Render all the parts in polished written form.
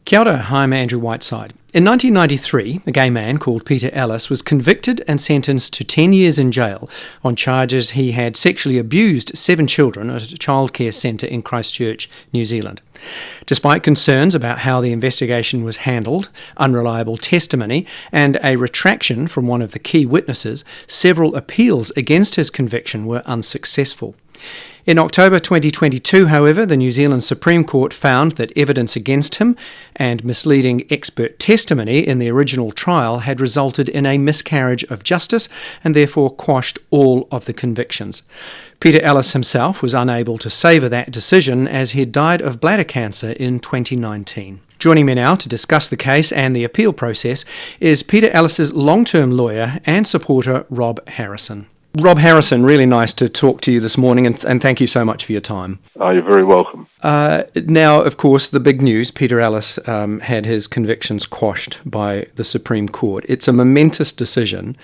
Kia ora, I'm Andrew Whiteside. In 1993, a gay man called Peter Ellis was convicted and sentenced to 10 years in jail on charges he had sexually abused 7 children at a childcare centre in Christchurch, New Zealand. Despite concerns about how the investigation was handled, unreliable testimony, and a retraction from one of the key witnesses, several appeals against his conviction were unsuccessful. In October 2022, however, the New Zealand Supreme Court found that evidence against him and misleading expert testimony in the original trial had resulted in a miscarriage of justice and therefore quashed all of the convictions. Peter Ellis himself was unable to savour that decision as he died of bladder cancer in 2019. Joining me now to discuss the case and the appeal process is Peter Ellis's long-term lawyer and supporter, Rob Harrison. Rob Harrison, really nice to talk to you this morning, and thank you so much for your time. Oh, you're very welcome. Now, of course, the big news, Peter Ellis had his convictions quashed by the Supreme Court. It's a momentous decision,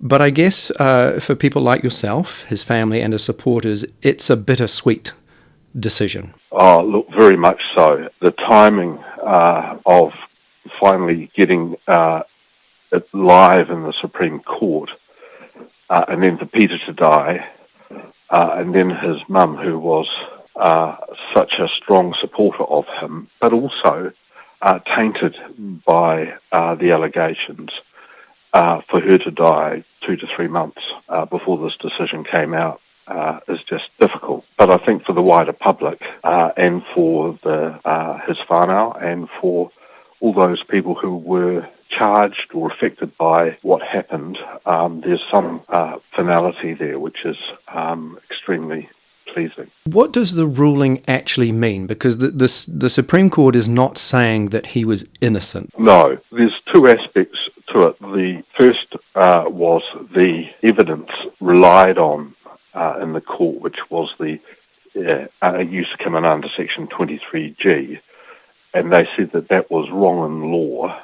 but I guess for people like yourself, his family and his supporters, it's a bittersweet decision. Oh, look, very much so. The timing of finally getting it live in the Supreme Court, and then for Peter to die, and then his mum, who was such a strong supporter of him, but also tainted by the allegations, for her to die 2 to 3 months before this decision came out is just difficult. But I think for the wider public and for his whānau and for all those people who were charged or affected by what happened, there's some finality there, which is extremely pleasing. What does the ruling actually mean? Because the Supreme Court is not saying that he was innocent. No, there's 2 aspects to it. The first was the evidence relied on in the court, which was the use coming under Section 23G, and they said that was wrong in law,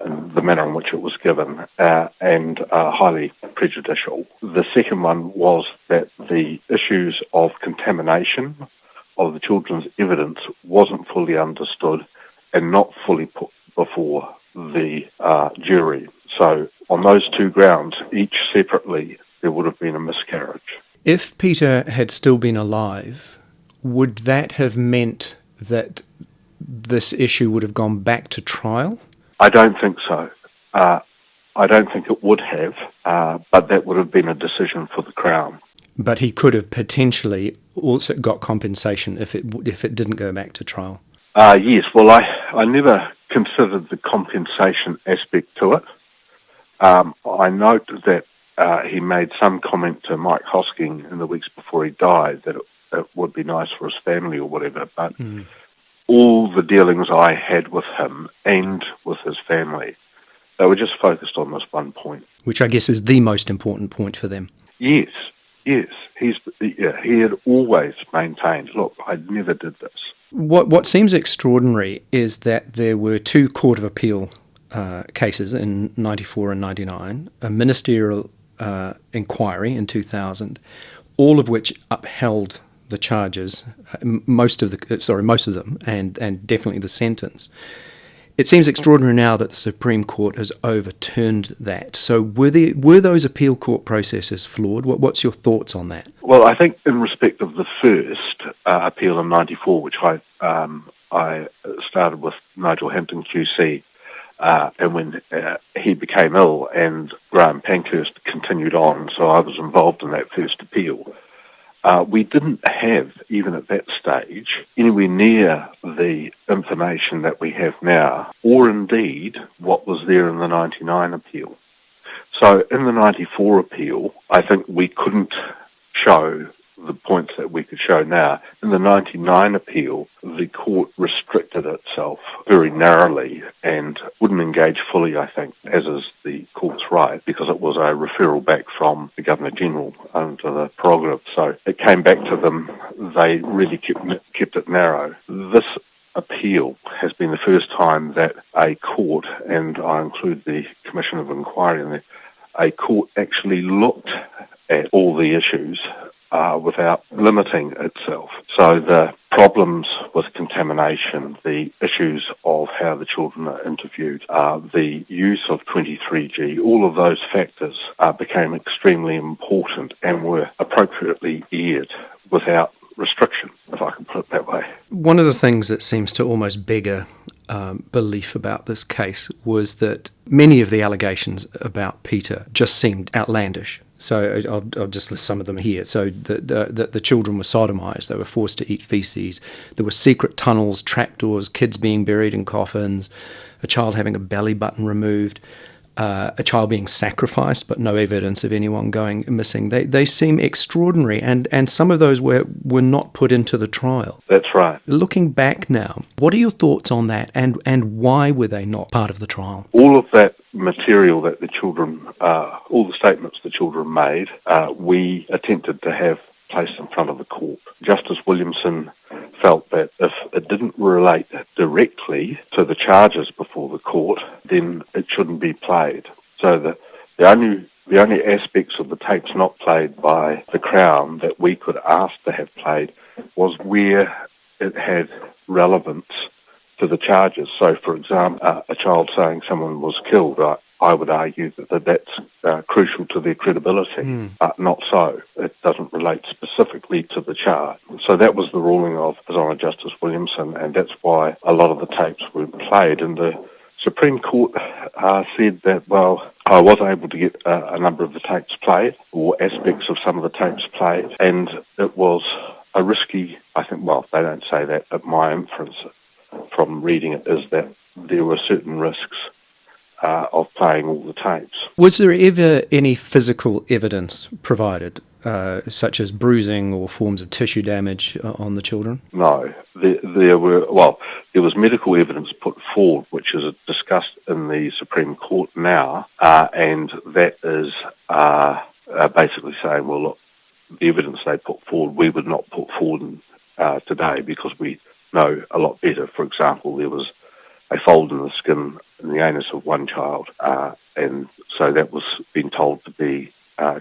in the manner in which it was given, and highly prejudicial. The second one was that the issues of contamination of the children's evidence wasn't fully understood and not fully put before the jury. So on those 2 grounds, each separately, there would have been a miscarriage. If Peter had still been alive, would that have meant that this issue would have gone back to trial? I don't think so. I don't think it would have, but that would have been a decision for the Crown. But he could have potentially also got compensation if it didn't go back to trial. Yes, well, I never considered the compensation aspect to it. I note that he made some comment to Mike Hosking in the weeks before he died that it would be nice for his family or whatever, but all the dealings I had with him and with his family, they were just focused on this one point. Which I guess is the most important point for them. Yes. He had always maintained, look, I never did this. What seems extraordinary is that there were 2 Court of Appeal cases in 94 and 99, a ministerial inquiry in 2000, all of which upheld the charges, most of them, and definitely the sentence. It seems extraordinary now that the Supreme Court has overturned that. So were those appeal court processes flawed? What's your thoughts on that? Well, I think in respect of the first appeal in 94, which I started with Nigel Hampton QC, and when he became ill and Graham Pankhurst continued on, so I was involved in that first appeal. We didn't have, even at that stage, anywhere near the information that we have now, or indeed what was there in the 99 appeal. So in the 94 appeal, I think we couldn't show the points that we could show now. In the 99 appeal, the court restricted itself very narrowly and wouldn't engage fully, I think, as is the court's right, because it was a referral back from the Governor-General under the prerogative. So it came back to them. They really kept it narrow. This appeal has been the first time that a court, and I include the Commission of Inquiry in there, a court actually looked at all the issues without limiting itself. So the problems with contamination, the issues of how the children are interviewed, the use of 23G, all of those factors became extremely important and were appropriately aired without restriction, if I can put it that way. One of the things that seems to almost beggar belief about this case was that many of the allegations about Peter just seemed outlandish. So I'll just list some of them here. So that the children were sodomised, they were forced to eat faeces, there were secret tunnels, trapdoors, kids being buried in coffins, a child having a belly button removed, a child being sacrificed, but no evidence of anyone going missing. They seem extraordinary, and some of those were not put into the trial. That's right. Looking back now, what are your thoughts on that, and why were they not part of the trial? All of that material that the children, all the statements the children made, we attempted to have placed in front of the court. Justice Williamson felt that if it didn't relate directly to the charges before the court, then it shouldn't be played. So the only aspects of the tapes not played by the Crown that we could ask to have played was where it had relevance to the charges. So, for example, a child saying someone was killed, I would argue that that's crucial to their credibility. Not so. It doesn't relate specifically to the charge. So that was the ruling of His Honour Justice Williamson, and that's why a lot of the tapes weren't played. And the Supreme Court said that, well, I was able to get a number of the tapes played, or aspects of some of the tapes played, and it was a risky, I think, well, they don't say that, but my inference from reading it is that there were certain risks of playing all the tapes. Was there ever any physical evidence provided, such as bruising or forms of tissue damage on the children? No. There was medical evidence put forward, which is discussed in the Supreme Court now, and that is basically saying, well, look, the evidence they put forward, we would not put forward today because we know a lot better. For example, there was a fold in the skin in the anus of one child, and so that was being told to be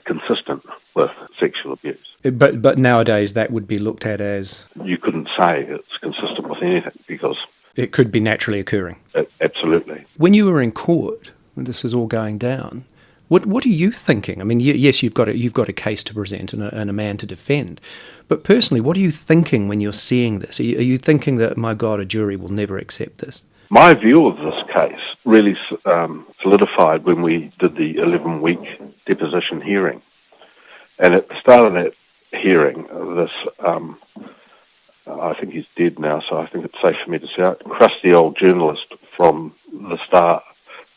consistent with sexual abuse. But nowadays that would be looked at as... You couldn't say it's consistent with anything because... It could be naturally occurring. Absolutely. When you were in court, when this was all going down, what are you thinking? I mean, yes, you've got a case to present and a man to defend, but personally, what are you thinking when you're seeing this? Are you thinking that, my God, a jury will never accept this? My view of this case really solidified when we did the 11-week deposition hearing. And at the start of that hearing, this, I think he's dead now, so I think it's safe for me to say it, crusty old journalist from the Star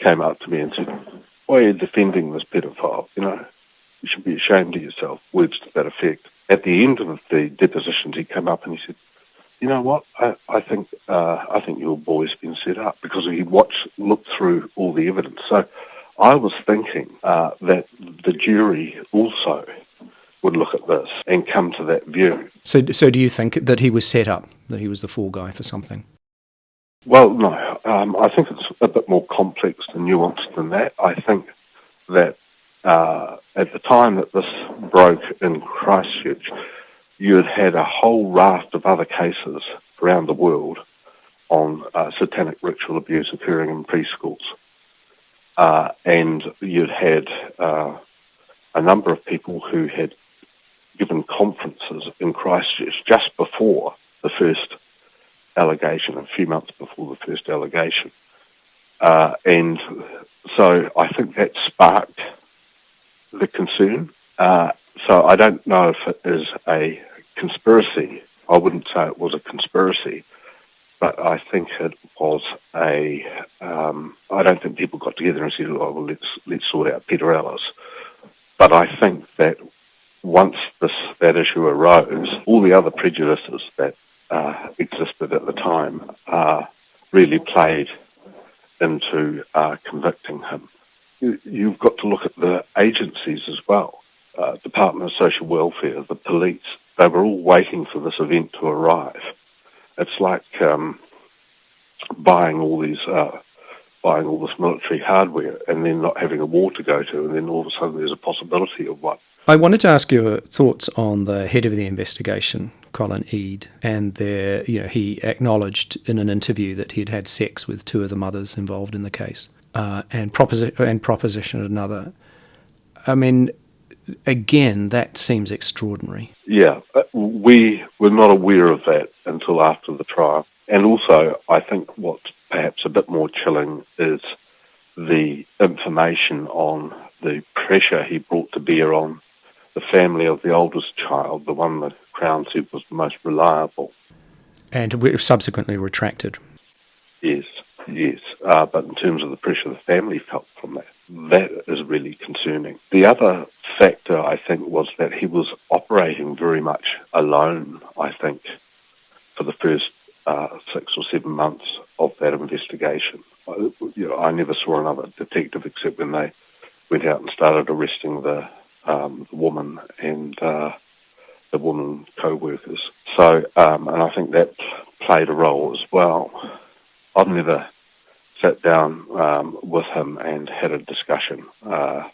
came up to me and said, "Why are you defending this pedophile? You know, you should be ashamed of yourself," words to that effect. At the end of the depositions, he came up and he said, "You know what? I think your boy's been set up," because he looked through all the evidence. So I was thinking that the jury also would look at this and come to that view. So do you think that he was set up, that he was the fall guy for something? Well, no. I think it's a bit more complex and nuanced than that. I think that at the time that this broke in Christchurch, you had a whole raft of other cases around the world on satanic ritual abuse occurring in preschools. And you'd had a number of people who had given conferences in Christchurch just before the first allegation, a few months before the first allegation. And so I think that sparked the concern. So I don't know if it is a conspiracy. I wouldn't say it was a conspiracy, but I think it was I don't think people got together and said, "Oh, well, let's sort out Peter Ellis." But I think that once that issue arose, all the other prejudices that existed at the time really played into convicting him. You've got to look at the agencies as well. Department of Social Welfare, the police, they were all waiting for this event to arrive. It's like buying all this military hardware and then not having a war to go to, and then all of a sudden there's a possibility of one. I wanted to ask your thoughts on the head of the investigation, Colin Eade, and he acknowledged in an interview that he'd had sex with two of the mothers involved in the case, and propositioned another. I mean, again, that seems extraordinary. Yeah, we were not aware of that until after the trial. And also, I think what's perhaps a bit more chilling is the information on the pressure he brought to bear on the family of the oldest child, the one the Crown said was the most reliable. And subsequently retracted. Yes. But in terms of the pressure the family felt from that is really concerning. The other factor, I think, was that he was operating very much alone, I think, for the first 6 or 7 months of that investigation. I never saw another detective except when they went out and started arresting the woman and the woman co-workers. So, and I think that played a role as well. I've never sat down with him and had a discussion,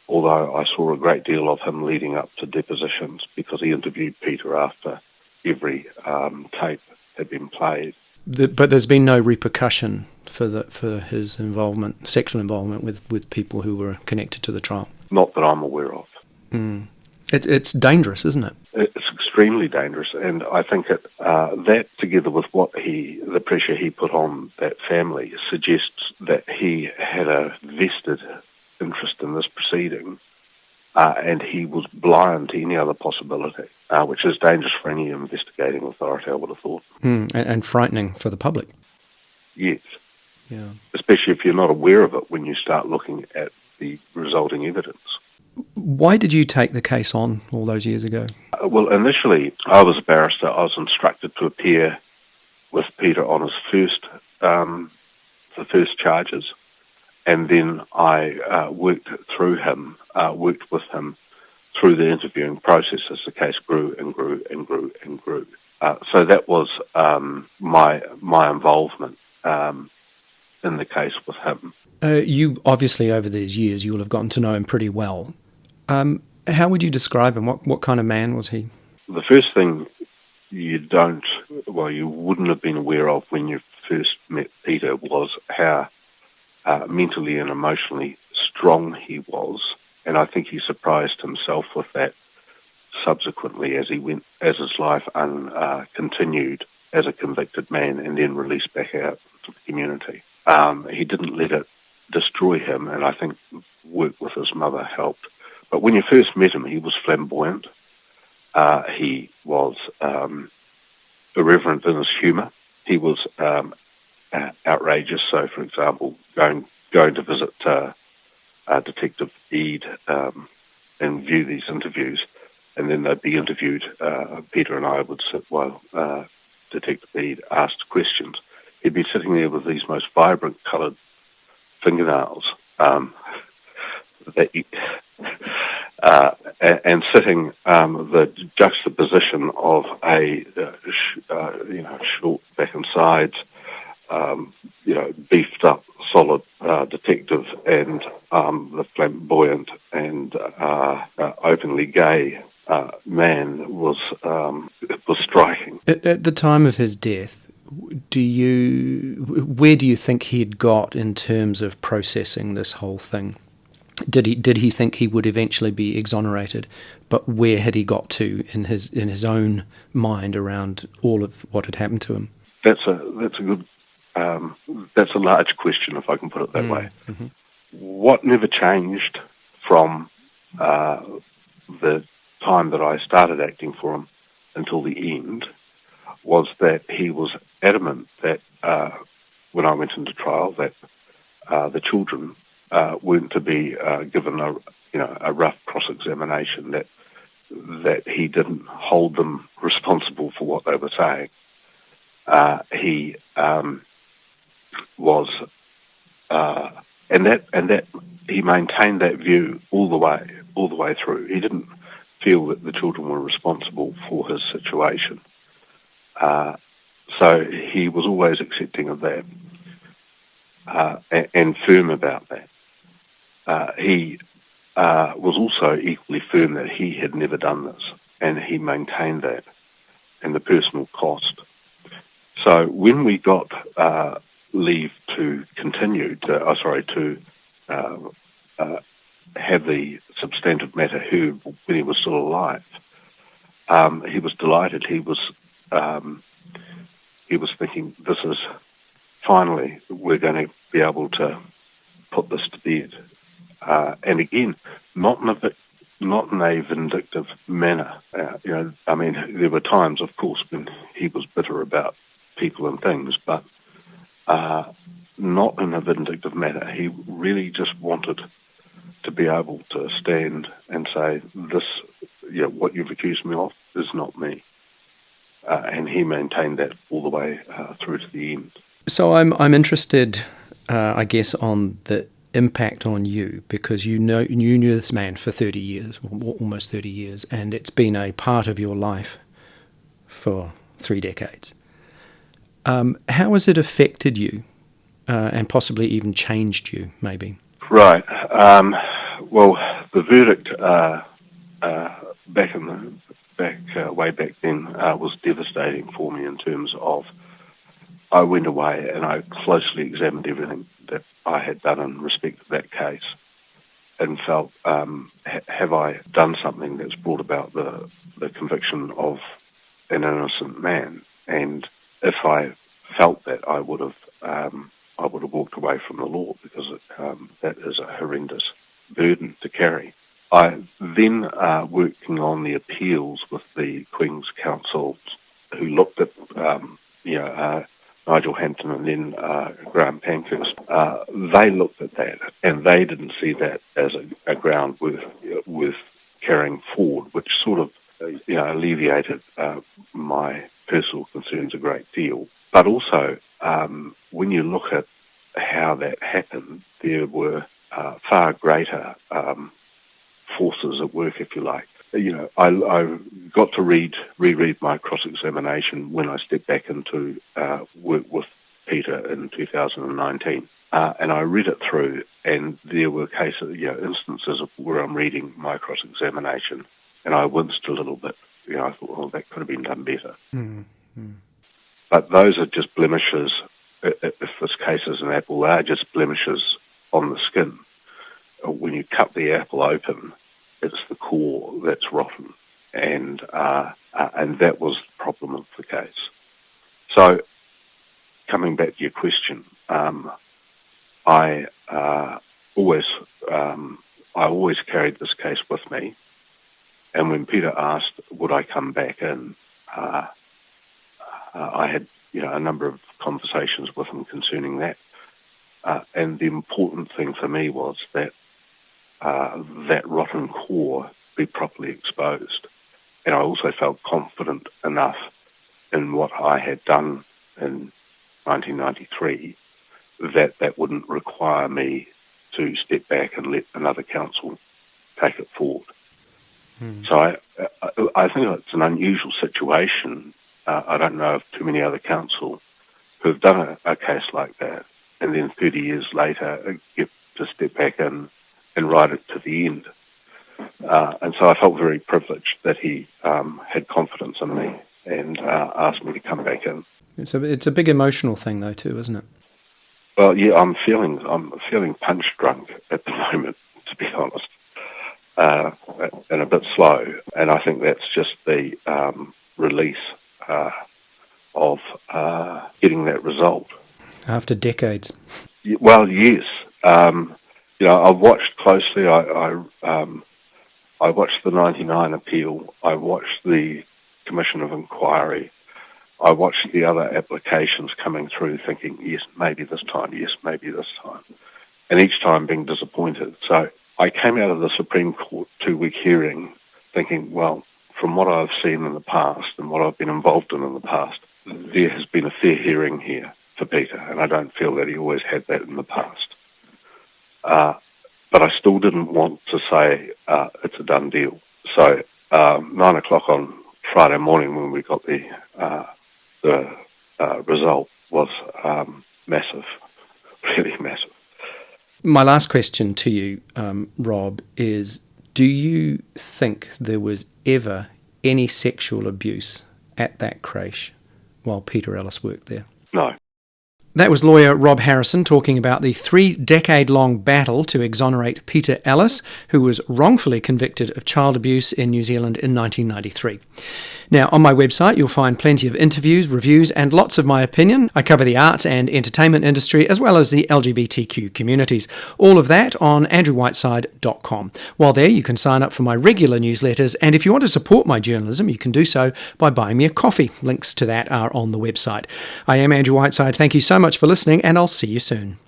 although I saw a great deal of him leading up to depositions because he interviewed Peter after every tape had been played. But there's been no repercussion for his involvement, sexual involvement with people who were connected to the trial? Not that I'm aware of. Mm. It's dangerous, isn't it? It's extremely dangerous, and I think that together with the pressure he put on that family suggests that he had a vested interest in this proceeding, and he was blind to any other possibility, which is dangerous for any investigating authority, I would have thought. And frightening for the public. Yes. Yeah. Especially if you're not aware of it when you start looking at the resulting evidence. Why did you take the case on all those years ago? Well, initially, I was a barrister. I was instructed to appear with Peter on his the first charges, and then I worked with him through the interviewing process as the case grew and grew and grew and grew. So that was my involvement in the case with him. You obviously, over these years, you will have gotten to know him pretty well. How would you describe him? What kind of man was he? The first thing you wouldn't have been aware of when you first met Peter was how mentally and emotionally strong he was, and I think he surprised himself with that subsequently as his life continued as a convicted man and then released back out to the community. He didn't let it destroy him, and I think work with his mother helped. But when you first met him, he was flamboyant. He was irreverent in his humour. He was outrageous. So, for example, going to visit Detective Eade and view these interviews, and then they'd be interviewed. Peter and I would sit while Detective Eade asked questions. He'd be sitting there with these most vibrant coloured fingernails and sitting the juxtaposition of a short back and sides, beefed up, solid detective, and the flamboyant and openly gay man was striking. At the time of his death, where do you think he'd got in terms of processing this whole thing? Did he think he would eventually be exonerated? But where had he got to in his own mind around all of what had happened to him? That's a large question, if I can put it that way. Mm-hmm. What never changed from the time that I started acting for him until the end was that he was adamant that when I went into trial that the children weren't to be given a rough cross-examination, that he didn't hold them responsible for what they were saying. He was, and that he maintained that view all the way through. He didn't feel that the children were responsible for his situation. So he was always accepting of that and firm about that. He was also equally firm that he had never done this, and he maintained that, and the personal cost. So when we got leave to continue, to have the substantive matter heard when he was still alive, he was delighted. He was thinking, this is finally, we're going to be able to put this to bed. And again, not in a vindictive manner. There were times, of course, when he was bitter about people and things, but not in a vindictive manner. He really just wanted to be able to stand and say, this, what you've accused me of is not me. And he maintained that all the way through to the end. So I'm interested, I guess, on the impact on you, because you knew this man for 30 years, almost 30 years, and it's been a part of your life for 3 decades. How has it affected you, and possibly even changed you, maybe? Right. Well, the verdict way back then was devastating for me in terms of I went away and I closely examined everything that I had done in respect to that case and felt, have I done something that's brought about the conviction of an innocent man? And if I felt that, I would have walked away from the law, because that is a horrendous burden to carry. I then working on the appeals with the Queen's Counsel, who looked at Nigel Hampton and then Graham Pankhurst. They looked at that and they didn't see that as a ground worth carrying forward, which sort of alleviated my personal concerns a great deal. But also, when you look at how that happened, there were far greater forces at work, if you like. I got to reread my cross-examination when I stepped back into work with Peter in 2019, and I read it through, and there were instances of where I'm reading my cross-examination, and I winced a little bit. I thought, well, that could have been done better. Mm-hmm. But those are just blemishes. If this case is an apple, they are just blemishes on the skin. When you cut the apple open, it's the core that's rotten, and that was the problem of the case. So, coming back to your question, I always carried this case with me, and when Peter asked would I come back in, I had a number of conversations with him concerning that, and the important thing for me was that that rotten core be properly exposed. And I also felt confident enough in what I had done in 1993 that wouldn't require me to step back and let another council take it forward. So I think it's an unusual situation. I don't know of too many other council who have done a case like that, and then 30 years later get to step back in and ride it to the end. And so I felt very privileged that he had confidence in me and asked me to come back in. It's a big emotional thing, though, too, isn't it? Well, yeah, I'm feeling punch drunk at the moment, to be honest, and a bit slow. And I think that's just the release of getting that result after decades. Well, yes. I've watched closely. I watched the 99 appeal. I watched the Commission of Inquiry. I watched the other applications coming through thinking, yes, maybe this time, yes, maybe this time. And each time being disappointed. So I came out of the Supreme Court 2-week hearing thinking, well, from what I've seen in the past and what I've been involved in the past, there has been a fair hearing here for Peter, and I don't feel that he always had that in the past. But I still didn't want to say it's a done deal. So 9 o'clock on Friday morning when we got the result was massive, really massive. My last question to you, Rob, is do you think there was ever any sexual abuse at that creche while Peter Ellis worked there? No. That was lawyer Rob Harrison talking about the 3-decade-long battle to exonerate Peter Ellis, who was wrongfully convicted of child abuse in New Zealand in 1993. Now, on my website, you'll find plenty of interviews, reviews, and lots of my opinion. I cover the arts and entertainment industry, as well as the LGBTQ communities. All of that on andrewwhiteside.com. While there, you can sign up for my regular newsletters, and if you want to support my journalism, you can do so by buying me a coffee. Links to that are on the website. I am Andrew Whiteside. Thank you so much for listening, and I'll see you soon.